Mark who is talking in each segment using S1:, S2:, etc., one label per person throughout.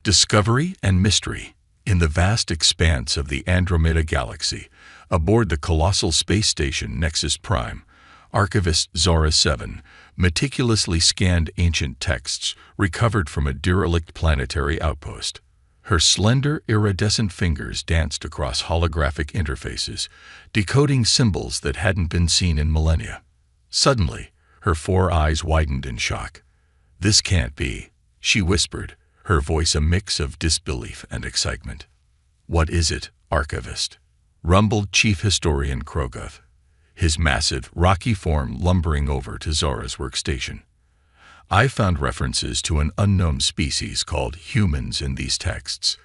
S1: Discovery and mystery. In the vast expanse of the Andromeda Galaxy, aboard the colossal space station Nexus Prime, archivist Zara 7 meticulously scanned ancient texts recovered from a derelict planetary outpost. Her slender, iridescent fingers danced across holographic interfaces, decoding symbols that hadn't been seen in millennia. Suddenly, her four eyes widened in shock. "This can't be," she whispered, her voice a mix of disbelief and excitement. "What is it, archivist?" rumbled Chief Historian Krogoth, his massive, rocky form lumbering over to Zara's workstation. "I found references to an unknown species called humans in these texts,"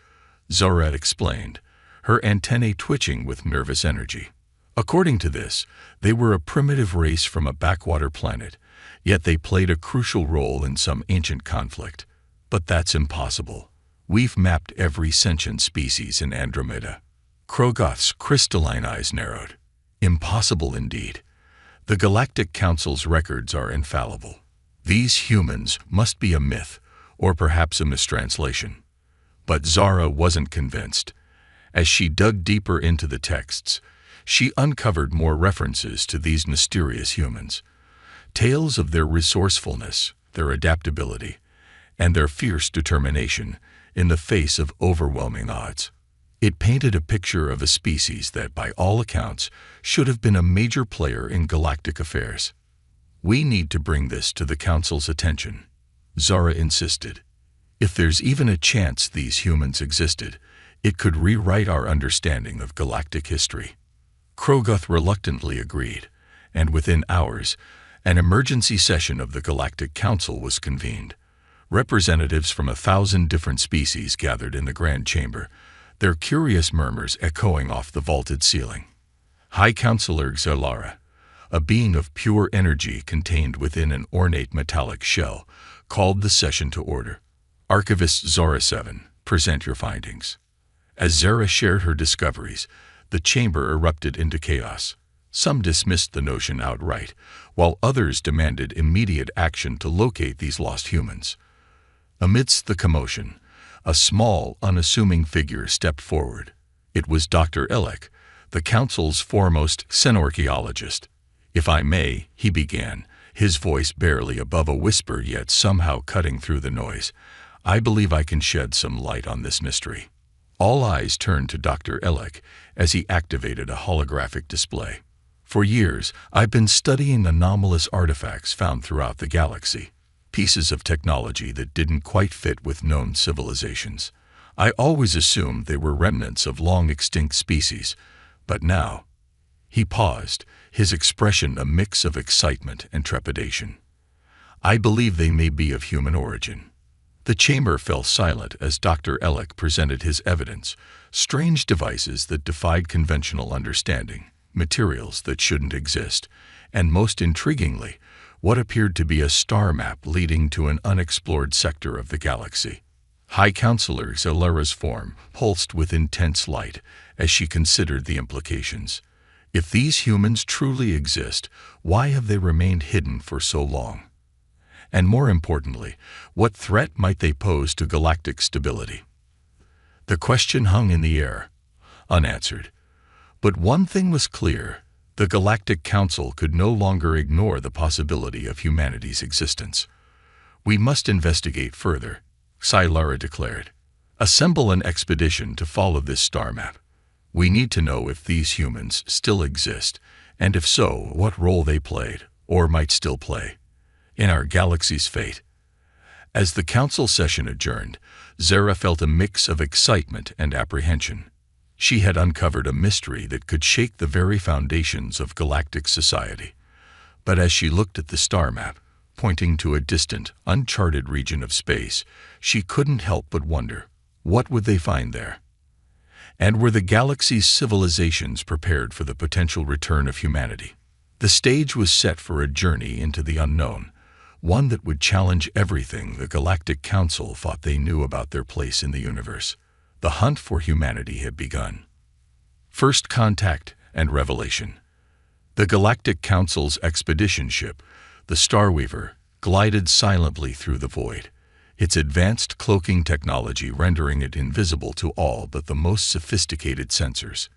S1: Zara explained, her antennae twitching with nervous energy. "According to this, they were a primitive race from a backwater planet, yet they played a crucial role in some ancient conflict. But that's impossible. We've mapped every sentient species in Andromeda." Krogoth's crystalline eyes narrowed. "Impossible indeed. The Galactic Council's records are infallible. These humans must be a myth, or perhaps a mistranslation." But Zara wasn't convinced. As she dug deeper into the texts, she uncovered more references to these mysterious humans. Tales of their resourcefulness, their adaptability, and their fierce determination in the face of overwhelming odds. It painted a picture of a species that, by all accounts, should have been a major player in galactic affairs. "We need to bring this to the Council's attention," Zara insisted. "If there's even a chance these humans existed, it could rewrite our understanding of galactic history." Krogoth reluctantly agreed, and within hours, an emergency session of the Galactic Council was convened. Representatives from 1,000 different species gathered in the Grand Chamber, their curious murmurs echoing off the vaulted ceiling. High Counselor Xalara, a being of pure energy contained within an ornate metallic shell, called the session to order. "Archivist Zara 7, present your findings." As Zara shared her discoveries, the chamber erupted into chaos. Some dismissed the notion outright, while others demanded immediate action to locate these lost humans. Amidst the commotion, a small, unassuming figure stepped forward. It was Dr. Elek, the Council's foremost xenorchaeologist. "If I may," he began, his voice barely above a whisper yet somehow cutting through the noise, "I believe I can shed some light on this mystery." All eyes turned to Dr. Elek as he activated a holographic display. "For years, I've been studying anomalous artifacts found throughout the galaxy. Pieces of technology that didn't quite fit with known civilizations. I always assumed they were remnants of long-extinct species, but now—" He paused, his expression a mix of excitement and trepidation. "I believe they may be of human origin." The chamber fell silent as Dr. Elek presented his evidence, strange devices that defied conventional understanding, materials that shouldn't exist, and most intriguingly, what appeared to be a star map leading to an unexplored sector of the galaxy. High Counselor Xalara's form pulsed with intense light as she considered the implications. If these humans truly exist, why have they remained hidden for so long? And more importantly, what threat might they pose to galactic stability? The question hung in the air, unanswered. But one thing was clear: the Galactic Council could no longer ignore the possibility of humanity's existence. "We must investigate further," Xalara declared. "Assemble an expedition to follow this star map. We need to know if these humans still exist, and if so, what role they played, or might still play, in our galaxy's fate." As the council session adjourned, Zara felt a mix of excitement and apprehension. She had uncovered a mystery that could shake the very foundations of galactic society. But as she looked at the star map, pointing to a distant, uncharted region of space, she couldn't help but wonder, what would they find there? And were the galaxy's civilizations prepared for the potential return of humanity? The stage was set for a journey into the unknown, one that would challenge everything the Galactic Council thought they knew about their place in the universe. The hunt for humanity had begun. First contact and revelation. The Galactic Council's expedition ship, the Starweaver, glided silently through the void, its advanced cloaking technology rendering it invisible to all but the most sophisticated sensors.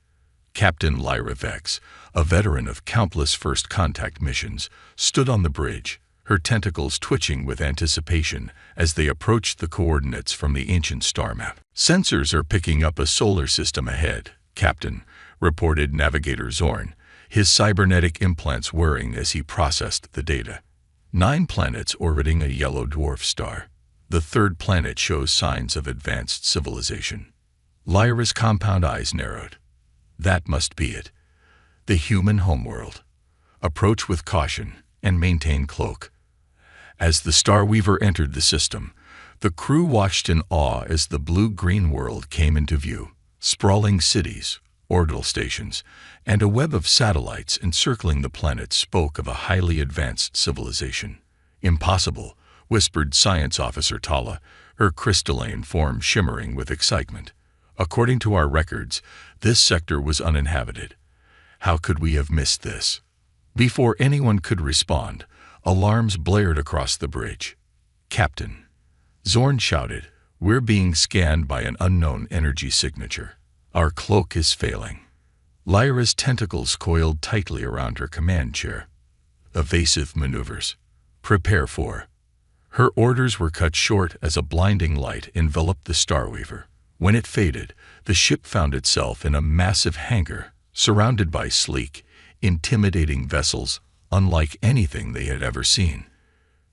S1: Captain Lyra Vex, a veteran of countless first contact missions, stood on the bridge, her tentacles twitching with anticipation as they approached the coordinates from the ancient star map. "Sensors are picking up a solar system ahead, Captain," reported Navigator Zorn, his cybernetic implants whirring as he processed the data. 9 planets orbiting a yellow dwarf star. The third planet shows signs of advanced civilization. Lyra's compound eyes narrowed. That must be it. The human homeworld. Approach with caution and maintain cloak. As the Starweaver entered the system, the crew watched in awe as the blue-green world came into view. Sprawling cities, orbital stations, and a web of satellites encircling the planet spoke of a highly advanced civilization. "Impossible," whispered Science Officer Tala, her crystalline form shimmering with excitement. "According to our records, this sector was uninhabited. How could we have missed this?" Before anyone could respond, alarms blared across the bridge. "Captain," Zorn shouted, "we're being scanned by an unknown energy signature. Our cloak is failing." Lyra's tentacles coiled tightly around her command chair. "Evasive maneuvers. Prepare for." Her orders were cut short as a blinding light enveloped the Starweaver. When it faded, the ship found itself in a massive hangar, surrounded by sleek, intimidating vessels unlike anything they had ever seen.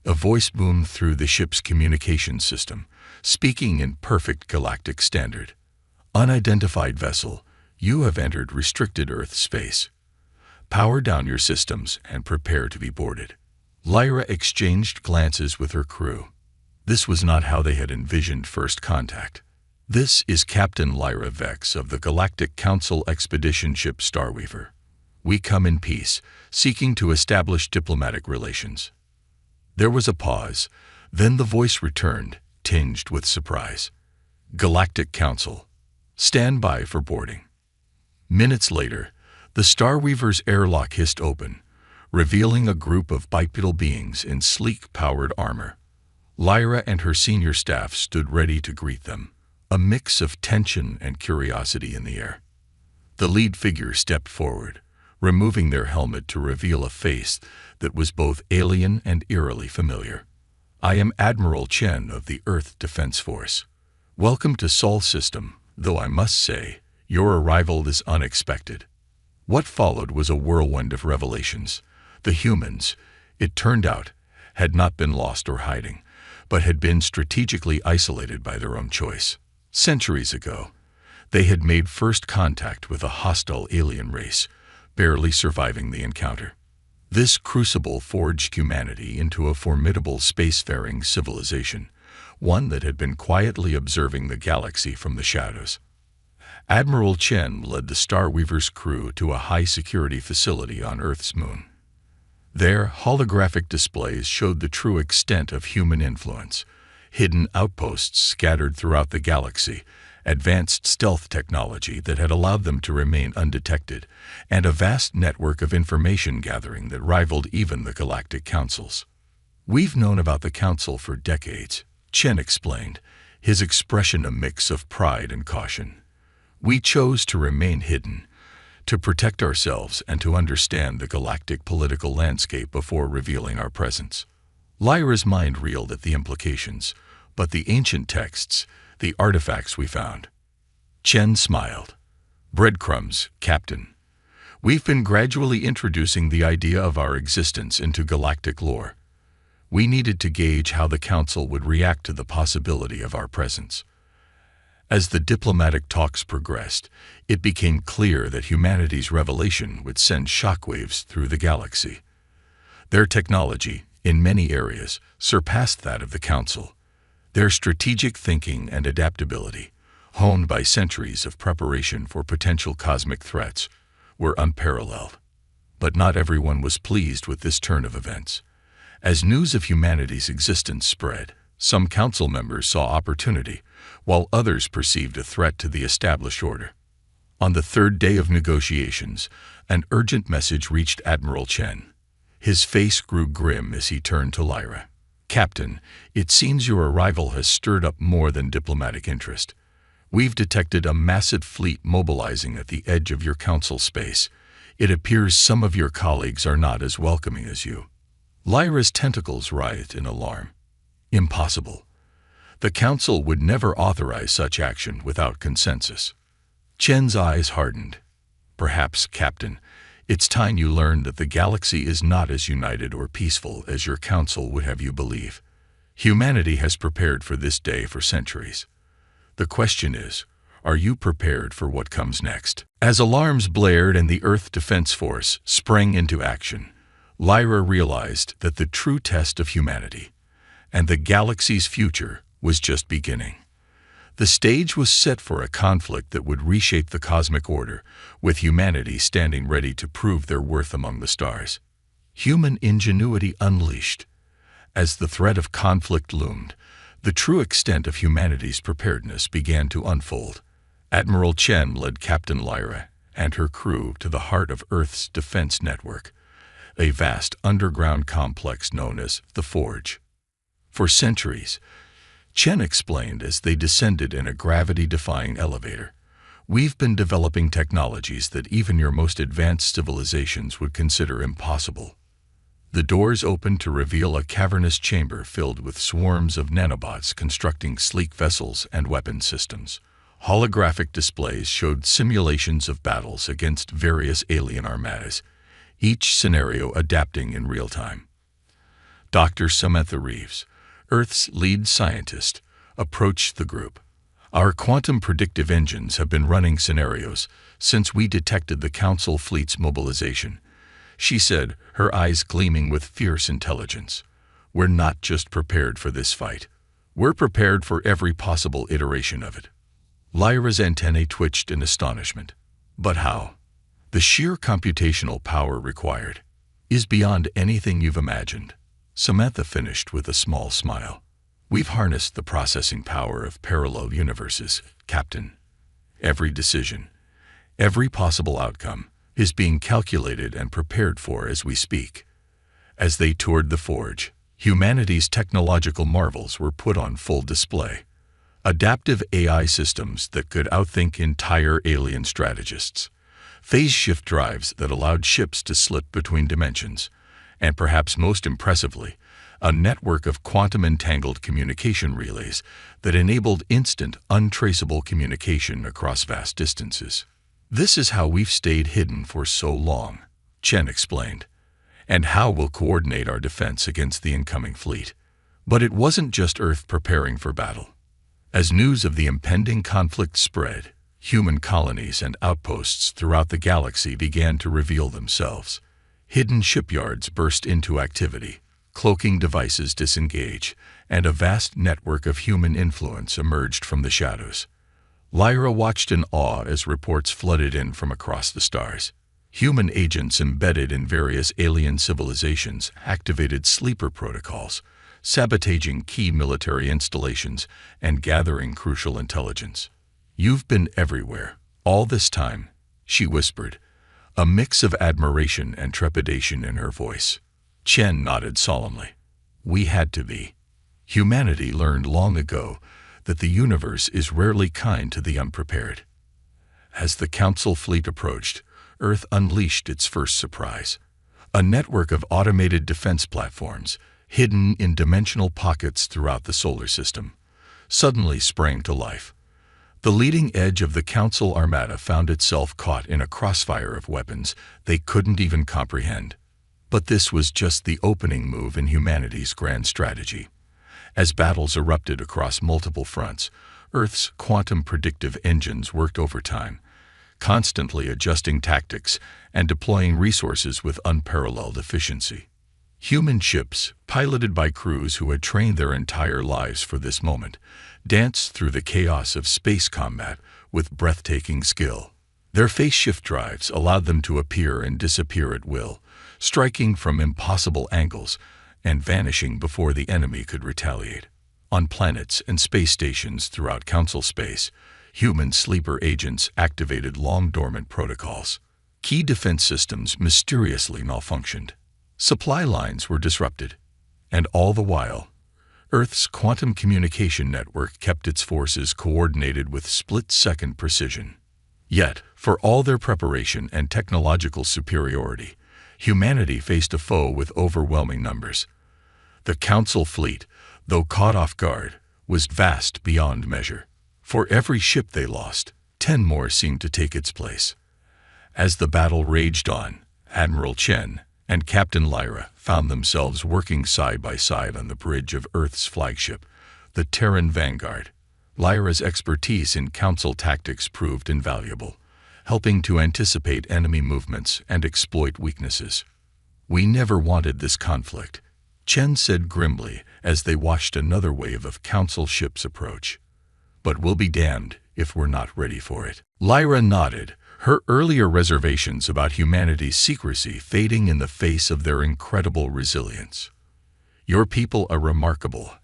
S1: A voice boomed through the ship's communication system, speaking in perfect galactic standard. "Unidentified vessel, you have entered restricted Earth space. Power down your systems and prepare to be boarded." Lyra exchanged glances with her crew. This was not how they had envisioned first contact. "This is Captain Lyra Vex of the Galactic Council expedition ship Starweaver. We come in peace, seeking to establish diplomatic relations." There was a pause, then the voice returned, tinged with surprise. "Galactic Council, stand by for boarding." Minutes later, the Starweaver's airlock hissed open, revealing a group of bipedal beings in sleek, powered armor. Lyra and her senior staff stood ready to greet them, a mix of tension and curiosity in the air. The lead figure stepped forward, removing their helmet to reveal a face that was both alien and eerily familiar. "I am Admiral Chen of the Earth Defense Force. Welcome to Sol System, though I must say, your arrival is unexpected." What followed was a whirlwind of revelations. The humans, it turned out, had not been lost or hiding, but had been strategically isolated by their own choice. Centuries ago, they had made first contact with a hostile alien race, barely surviving the encounter. This crucible forged humanity into a formidable spacefaring civilization, one that had been quietly observing the galaxy from the shadows. Admiral Chen led the Starweaver's crew to a high-security facility on Earth's moon. There, holographic displays showed the true extent of human influence, hidden outposts scattered throughout the galaxy, advanced stealth technology that had allowed them to remain undetected, and a vast network of information gathering that rivaled even the Galactic Councils. "We've known about the Council for decades," Chen explained, his expression a mix of pride and caution. "We chose to remain hidden, to protect ourselves and to understand the galactic political landscape before revealing our presence." Lyra's mind reeled at the implications, but the ancient texts, the artifacts we found. Chen smiled. "Breadcrumbs, Captain. We've been gradually introducing the idea of our existence into galactic lore. We needed to gauge how the Council would react to the possibility of our presence." As the diplomatic talks progressed, it became clear that humanity's revelation would send shockwaves through the galaxy. Their technology, in many areas, surpassed that of the Council. Their strategic thinking and adaptability, honed by centuries of preparation for potential cosmic threats, were unparalleled. But not everyone was pleased with this turn of events. As news of humanity's existence spread, some council members saw opportunity, while others perceived a threat to the established order. On the third day of negotiations, an urgent message reached Admiral Chen. His face grew grim as he turned to Lyra. Captain, it seems your arrival has stirred up more than diplomatic interest. We've detected a massive fleet mobilizing at the edge of your council space. It appears some of your colleagues are not as welcoming as you." Lyra's tentacles writhed in alarm. Impossible. The council would never authorize such action without consensus. Chen's eyes hardened. "Perhaps, Captain, it's time you learned that the galaxy is not as united or peaceful as your council would have you believe. Humanity has prepared for this day for centuries. The question is, are you prepared for what comes next?" As alarms blared and the Earth Defense Force sprang into action, Lyra realized that the true test of humanity and the galaxy's future was just beginning. The stage was set for a conflict that would reshape the cosmic order, with humanity standing ready to prove their worth among the stars. Human ingenuity unleashed. As the threat of conflict loomed, the true extent of humanity's preparedness began to unfold. Admiral Chen led Captain Lyra and her crew to the heart of Earth's defense network, a vast underground complex known as the Forge. For centuries, Chen explained as they descended in a gravity-defying elevator, we've been developing technologies that even your most advanced civilizations would consider impossible. The doors opened to reveal a cavernous chamber filled with swarms of nanobots constructing sleek vessels and weapon systems. Holographic displays showed simulations of battles against various alien armadas, each scenario adapting in real time. Dr. Samantha Reeves, Earth's lead scientist, approached the group. "Our quantum predictive engines have been running scenarios since we detected the Council fleet's mobilization," she said, her eyes gleaming with fierce intelligence. "We're not just prepared for this fight. We're prepared for every possible iteration of it." Lyra's antennae twitched in astonishment. "But how? The sheer computational power required is beyond anything you've imagined." Samantha finished with a small smile. "We've harnessed the processing power of parallel universes, Captain. Every decision, every possible outcome, is being calculated and prepared for as we speak." As they toured the Forge, humanity's technological marvels were put on full display. Adaptive AI systems that could outthink entire alien strategists, phase shift drives that allowed ships to slip between dimensions, and perhaps most impressively, a network of quantum-entangled communication relays that enabled instant, untraceable communication across vast distances. "This is how we've stayed hidden for so long," Chen explained, "and how we'll coordinate our defense against the incoming fleet." But it wasn't just Earth preparing for battle. As news of the impending conflict spread, human colonies and outposts throughout the galaxy began to reveal themselves. Hidden shipyards burst into activity, cloaking devices disengage, and a vast network of human influence emerged from the shadows. Lyra watched in awe as reports flooded in from across the stars. Human agents embedded in various alien civilizations activated sleeper protocols, sabotaging key military installations and gathering crucial intelligence. "You've been everywhere, all this time," she whispered, a mix of admiration and trepidation in her voice. Chen nodded solemnly. "We had to be. Humanity learned long ago that the universe is rarely kind to the unprepared." As the Council fleet approached, Earth unleashed its first surprise. A network of automated defense platforms, hidden in dimensional pockets throughout the solar system, suddenly sprang to life. The leading edge of the Council armada found itself caught in a crossfire of weapons they couldn't even comprehend. But this was just the opening move in humanity's grand strategy. As battles erupted across multiple fronts, Earth's quantum predictive engines worked overtime, constantly adjusting tactics and deploying resources with unparalleled efficiency. Human ships, piloted by crews who had trained their entire lives for this moment, danced through the chaos of space combat with breathtaking skill. Their phase shift drives allowed them to appear and disappear at will, striking from impossible angles and vanishing before the enemy could retaliate. On planets and space stations throughout Council space, human sleeper agents activated long-dormant protocols. Key defense systems mysteriously malfunctioned. Supply lines were disrupted. And all the while, Earth's quantum communication network kept its forces coordinated with split-second precision. Yet, for all their preparation and technological superiority, humanity faced a foe with overwhelming numbers. The Council fleet, though caught off guard, was vast beyond measure. For every ship they lost, 10 more seemed to take its place. As the battle raged on, Admiral Chen and Captain Lyra found themselves working side by side on the bridge of Earth's flagship, the Terran Vanguard. Lyra's expertise in Council tactics proved invaluable, helping to anticipate enemy movements and exploit weaknesses. "We never wanted this conflict," Chen said grimly as they watched another wave of Council ships approach. "But we'll be damned if we're not ready for it." Lyra nodded, her earlier reservations about humanity's secrecy fading in the face of their incredible resilience. "Your people are remarkable,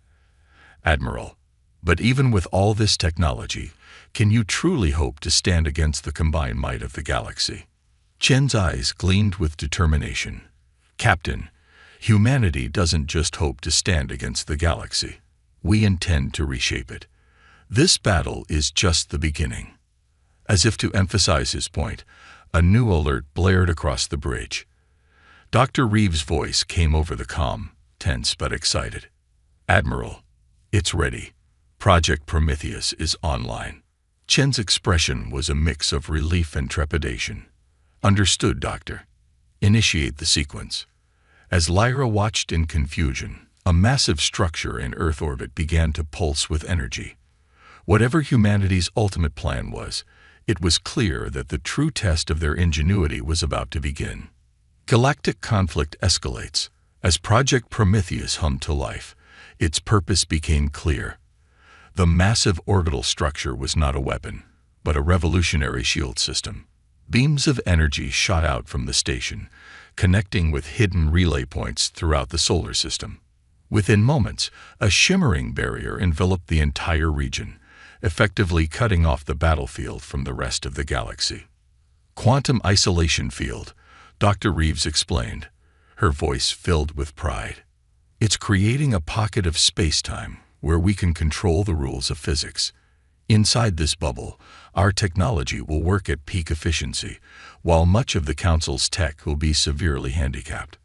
S1: Admiral. But even with all this technology, can you truly hope to stand against the combined might of the galaxy?" Chen's eyes gleamed with determination. "Captain, humanity doesn't just hope to stand against the galaxy. We intend to reshape it. This battle is just the beginning." As if to emphasize his point, a new alert blared across the bridge. Dr. Reeves' voice came over the comm, tense but excited. "Admiral, it's ready. Project Prometheus is online." Chen's expression was a mix of relief and trepidation. "Understood, Doctor. Initiate the sequence." As Lyra watched in confusion, a massive structure in Earth orbit began to pulse with energy. Whatever humanity's ultimate plan was, it was clear that the true test of their ingenuity was about to begin. Galactic conflict escalates. As Project Prometheus hummed to life, its purpose became clear. The massive orbital structure was not a weapon, but a revolutionary shield system. Beams of energy shot out from the station, connecting with hidden relay points throughout the solar system. Within moments, a shimmering barrier enveloped the entire region, effectively cutting off the battlefield from the rest of the galaxy. "Quantum isolation field," Dr. Reeves explained, her voice filled with pride. "It's creating a pocket of space-time where we can control the rules of physics. Inside this bubble, our technology will work at peak efficiency, while much of the Council's tech will be severely handicapped."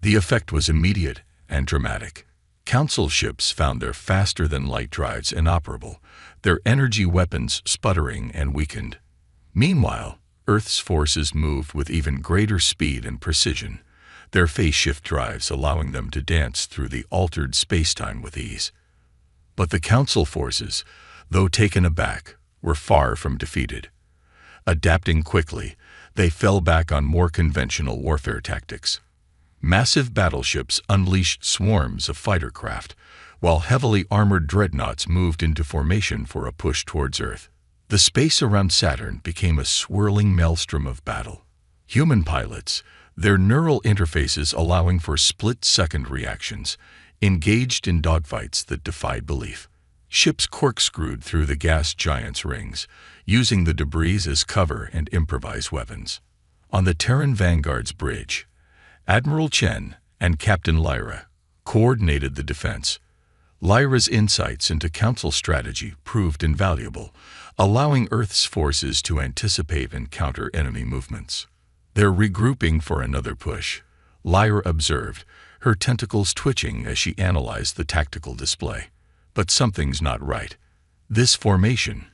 S1: The effect was immediate and dramatic. Council ships found their faster-than-light drives inoperable, their energy weapons sputtering and weakened. Meanwhile, Earth's forces moved with even greater speed and precision, their phase-shift drives allowing them to dance through the altered space-time with ease. But the Council forces, though taken aback, were far from defeated. Adapting quickly, they fell back on more conventional warfare tactics. Massive battleships unleashed swarms of fighter craft, while heavily armored dreadnoughts moved into formation for a push towards Earth. The space around Saturn became a swirling maelstrom of battle. Human pilots, their neural interfaces allowing for split-second reactions, engaged in dogfights that defied belief. Ships corkscrewed through the gas giants' rings, using the debris as cover and improvised weapons. On the Terran Vanguard's bridge, Admiral Chen and Captain Lyra coordinated the defense. Lyra's insights into Council strategy proved invaluable, allowing Earth's forces to anticipate and counter enemy movements. They're regrouping for another push, Lyra observed, her tentacles twitching as she analyzed the tactical display. But something's not right. This formation,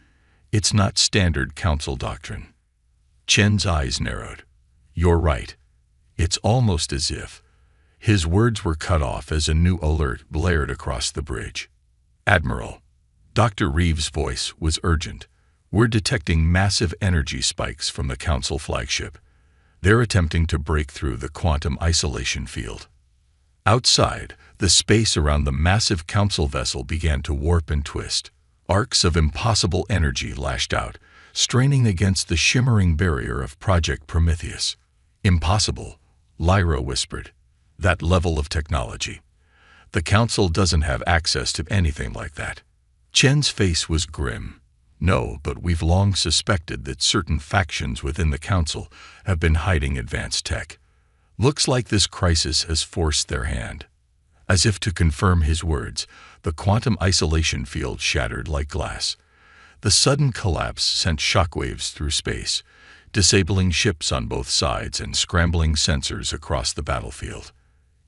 S1: it's not standard Council doctrine. Chen's eyes narrowed. "You're right. It's almost as if..." His words were cut off as a new alert blared across the bridge. "Admiral," Dr. Reeves' voice was urgent. "We're detecting massive energy spikes from the Council flagship. They're attempting to break through the quantum isolation field." Outside, the space around the massive Council vessel began to warp and twist. Arcs of impossible energy lashed out, straining against the shimmering barrier of Project Prometheus. "Impossible," Lyra whispered. "That level of technology. The Council doesn't have access to anything like that." Chen's face was grim. "No, but we've long suspected that certain factions within the Council have been hiding advanced tech. Looks like this crisis has forced their hand." As if to confirm his words, the quantum isolation field shattered like glass. The sudden collapse sent shockwaves through space, disabling ships on both sides and scrambling sensors across the battlefield.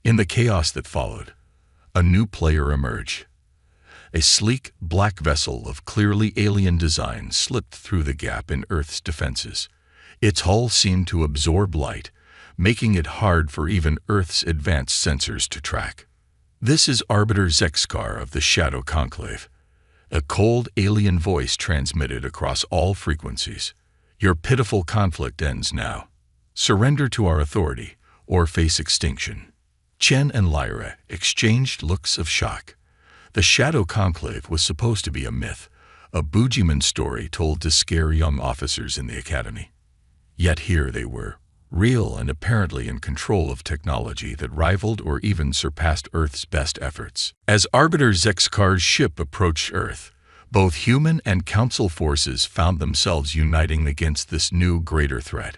S1: In the chaos that followed, a new player emerged. A sleek, black vessel of clearly alien design slipped through the gap in Earth's defenses. Its hull seemed to absorb light, making it hard for even Earth's advanced sensors to track. This is Arbiter Zexkar of the Shadow Conclave. A cold, alien voice transmitted across all frequencies. Your pitiful conflict ends now. Surrender to our authority, or face extinction. Chen and Lyra exchanged looks of shock. The Shadow Conclave was supposed to be a myth, a boogeyman story told to scare young officers in the academy. Yet here they were, real and apparently in control of technology that rivaled or even surpassed Earth's best efforts. As Arbiter Zexkar's ship approached Earth, both human and council forces found themselves uniting against this new, greater threat.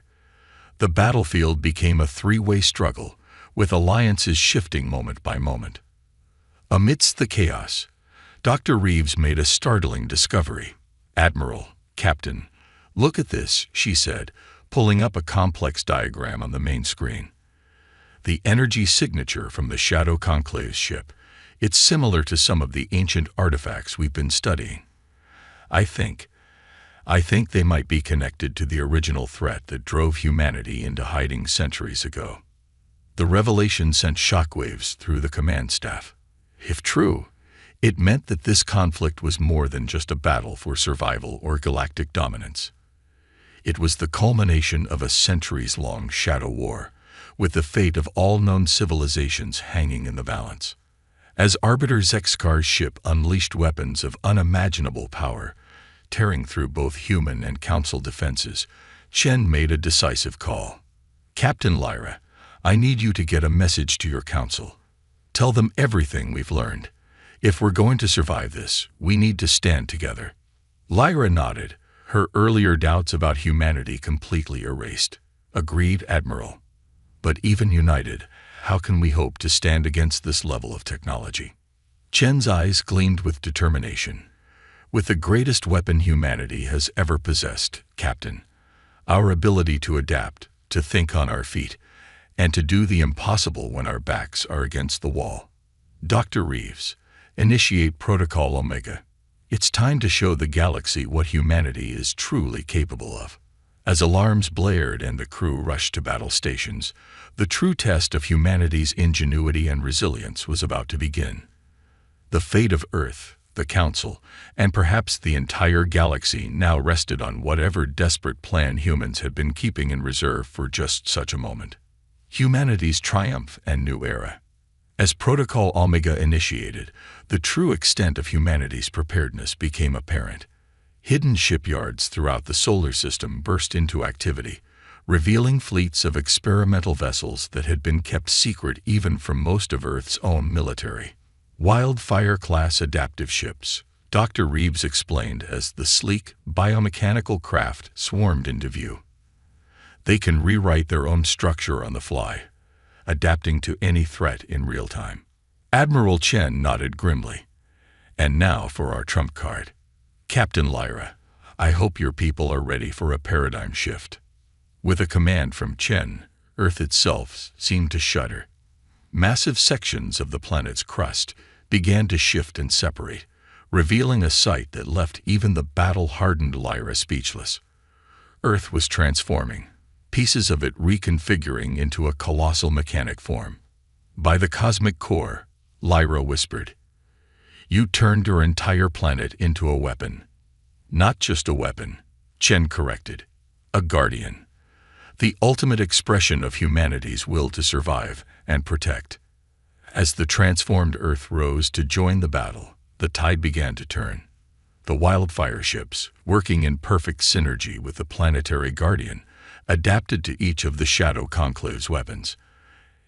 S1: The battlefield became a three-way struggle, with alliances shifting moment by moment. Amidst the chaos, Dr. Reeves made a startling discovery. "Admiral, Captain, look at this," she said, pulling up a complex diagram on the main screen. "The energy signature from the Shadow Conclave's ship. It's similar to some of the ancient artifacts we've been studying. I think they might be connected to the original threat that drove humanity into hiding centuries ago." The revelation sent shockwaves through the command staff. If true, it meant that this conflict was more than just a battle for survival or galactic dominance. It was the culmination of a centuries-long shadow war, with the fate of all known civilizations hanging in the balance. As Arbiter Zexkar's ship unleashed weapons of unimaginable power, tearing through both human and council defenses, Chen made a decisive call. "Captain Lyra, I need you to get a message to your council. Tell them everything we've learned. If we're going to survive this, we need to stand together." Lyra nodded, her earlier doubts about humanity completely erased. "Agreed, Admiral. But even united, how can we hope to stand against this level of technology?" Chen's eyes gleamed with determination. "With the greatest weapon humanity has ever possessed, Captain, our ability to adapt, to think on our feet, and to do the impossible when our backs are against the wall. Dr. Reeves, initiate Protocol Omega. It's time to show the galaxy what humanity is truly capable of." As alarms blared and the crew rushed to battle stations, the true test of humanity's ingenuity and resilience was about to begin. The fate of Earth, the Council, and perhaps the entire galaxy now rested on whatever desperate plan humans had been keeping in reserve for just such a moment. Humanity's triumph and new era. As Protocol Omega initiated, the true extent of humanity's preparedness became apparent. Hidden shipyards throughout the solar system burst into activity, revealing fleets of experimental vessels that had been kept secret even from most of Earth's own military. Wildfire-class adaptive ships, Dr. Reeves explained as the sleek, biomechanical craft swarmed into view. They can rewrite their own structure on the fly, adapting to any threat in real time. Admiral Chen nodded grimly. "And now for our trump card. Captain Lyra, I hope your people are ready for a paradigm shift." With a command from Chen, Earth itself seemed to shudder. Massive sections of the planet's crust began to shift and separate, revealing a sight that left even the battle-hardened Lyra speechless. Earth was transforming, pieces of it reconfiguring into a colossal mechanic form. "By the cosmic core," Lyra whispered, "you turned your entire planet into a weapon." "Not just a weapon," Chen corrected. "A guardian. The ultimate expression of humanity's will to survive and protect." As the transformed Earth rose to join the battle, the tide began to turn. The wildfire ships, working in perfect synergy with the planetary guardian, adapted to each of the Shadow Conclave's weapons.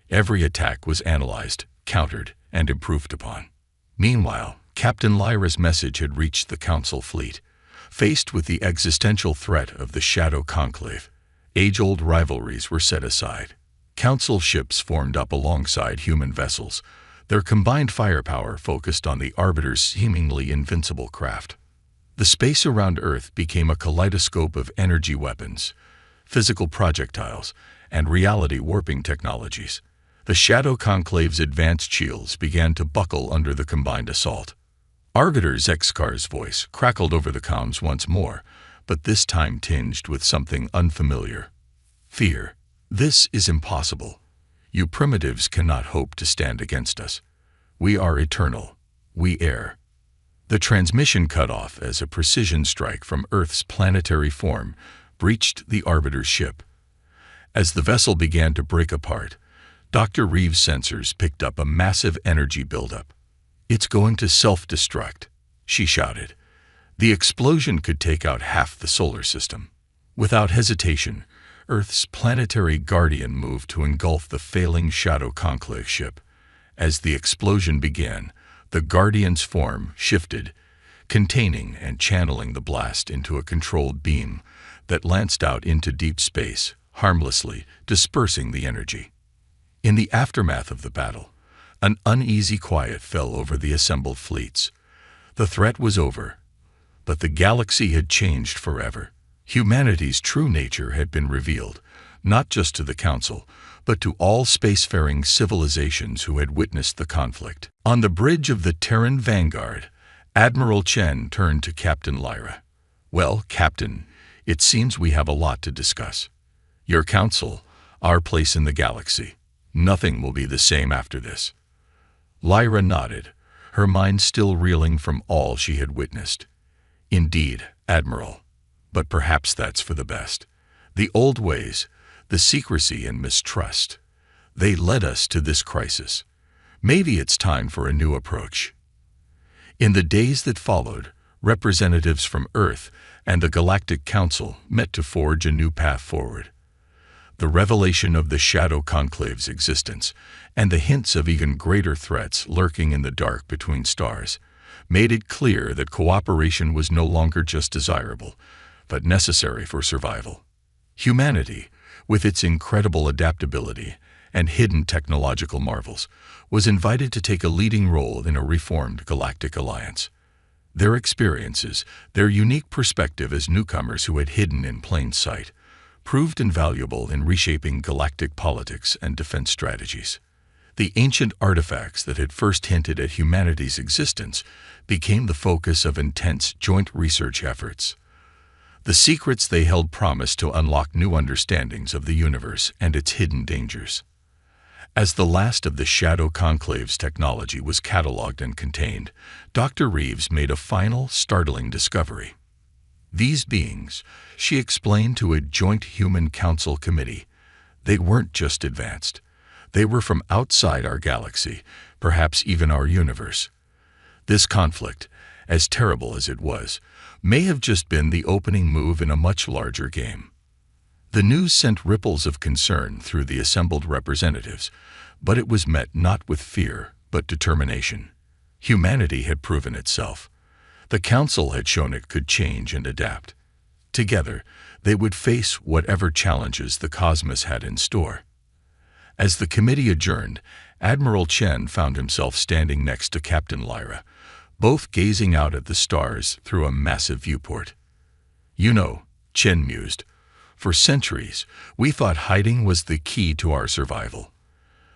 S1: Every attack was analyzed, countered, and improved upon. Meanwhile, Captain Lyra's message had reached the Council fleet. Faced with the existential threat of the Shadow Conclave, age-old rivalries were set aside. Council ships formed up alongside human vessels, Their combined firepower focused on the Arbiter's seemingly invincible craft. The space around Earth became a kaleidoscope of energy weapons, physical projectiles, and reality-warping technologies. The Shadow Conclave's advanced shields began to buckle under the combined assault. Arbiter Zexkar's voice crackled over the comms once more, but this time tinged with something unfamiliar. Fear. This is impossible. You primitives cannot hope to stand against us. We are eternal. We err. The transmission cut off as a precision strike from Earth's planetary form breached the Arbiter's ship. As the vessel began to break apart, Dr. Reeves' sensors picked up a massive energy buildup. "It's going to self-destruct," she shouted. The explosion could take out half the solar system. Without hesitation, Earth's planetary guardian moved to engulf the failing Shadow Conclave ship. As the explosion began, the Guardian's form shifted, containing and channeling the blast into a controlled beam that lanced out into deep space, harmlessly dispersing the energy. In the aftermath of the battle, an uneasy quiet fell over the assembled fleets. The threat was over, but the galaxy had changed forever. Humanity's true nature had been revealed, not just to the Council, but to all spacefaring civilizations who had witnessed the conflict. On the bridge of the Terran Vanguard, Admiral Chen turned to Captain Lyra. "Well, Captain, it seems we have a lot to discuss. Your Council, our place in the galaxy. Nothing will be the same after this." Lyra nodded, her mind still reeling from all she had witnessed. "Indeed, Admiral. But perhaps that's for the best. The old ways, the secrecy and mistrust, they led us to this crisis. Maybe it's time for a new approach." In the days that followed, representatives from Earth and the Galactic Council met to forge a new path forward. The revelation of the Shadow Conclave's existence and the hints of even greater threats lurking in the dark between stars made it clear that cooperation was no longer just desirable, but necessary for survival. Humanity, with its incredible adaptability and hidden technological marvels, was invited to take a leading role in a reformed galactic alliance. Their experiences, their unique perspective as newcomers who had hidden in plain sight, proved invaluable in reshaping galactic politics and defense strategies. The ancient artifacts that had first hinted at humanity's existence became the focus of intense joint research efforts. The secrets they held promised to unlock new understandings of the universe and its hidden dangers. As the last of the Shadow Conclave's technology was cataloged and contained, Dr. Reeves made a final, startling discovery. These beings, she explained to a joint Human Council committee, they weren't just advanced. They were from outside our galaxy, perhaps even our universe. This conflict, as terrible as it was, may have just been the opening move in a much larger game. The news sent ripples of concern through the assembled representatives, but it was met not with fear, but determination. Humanity had proven itself. The Council had shown it could change and adapt. Together, they would face whatever challenges the cosmos had in store. As the committee adjourned, Admiral Chen found himself standing next to Captain Lyra, both gazing out at the stars through a massive viewport. "You know," Chen mused, "for centuries we thought hiding was the key to our survival.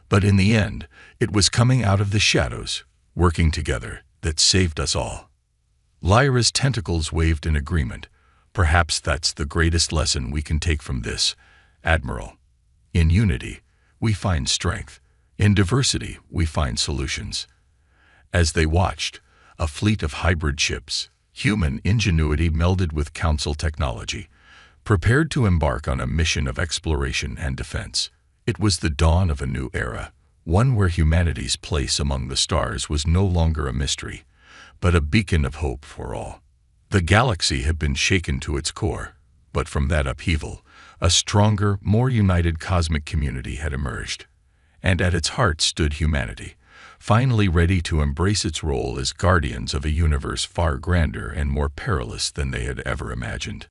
S1: But in the end, it was coming out of the shadows, working together, that saved us all." Lyra's tentacles waved in agreement. "Perhaps that's the greatest lesson we can take from this, Admiral. In unity, we find strength. In diversity, we find solutions." As they watched, a fleet of hybrid ships, human ingenuity melded with Council technology, prepared to embark on a mission of exploration and defense. It was the dawn of a new era, one where humanity's place among the stars was no longer a mystery, but a beacon of hope for all. The galaxy had been shaken to its core, but from that upheaval, a stronger, more united cosmic community had emerged. And at its heart stood humanity, finally ready to embrace its role as guardians of a universe far grander and more perilous than they had ever imagined.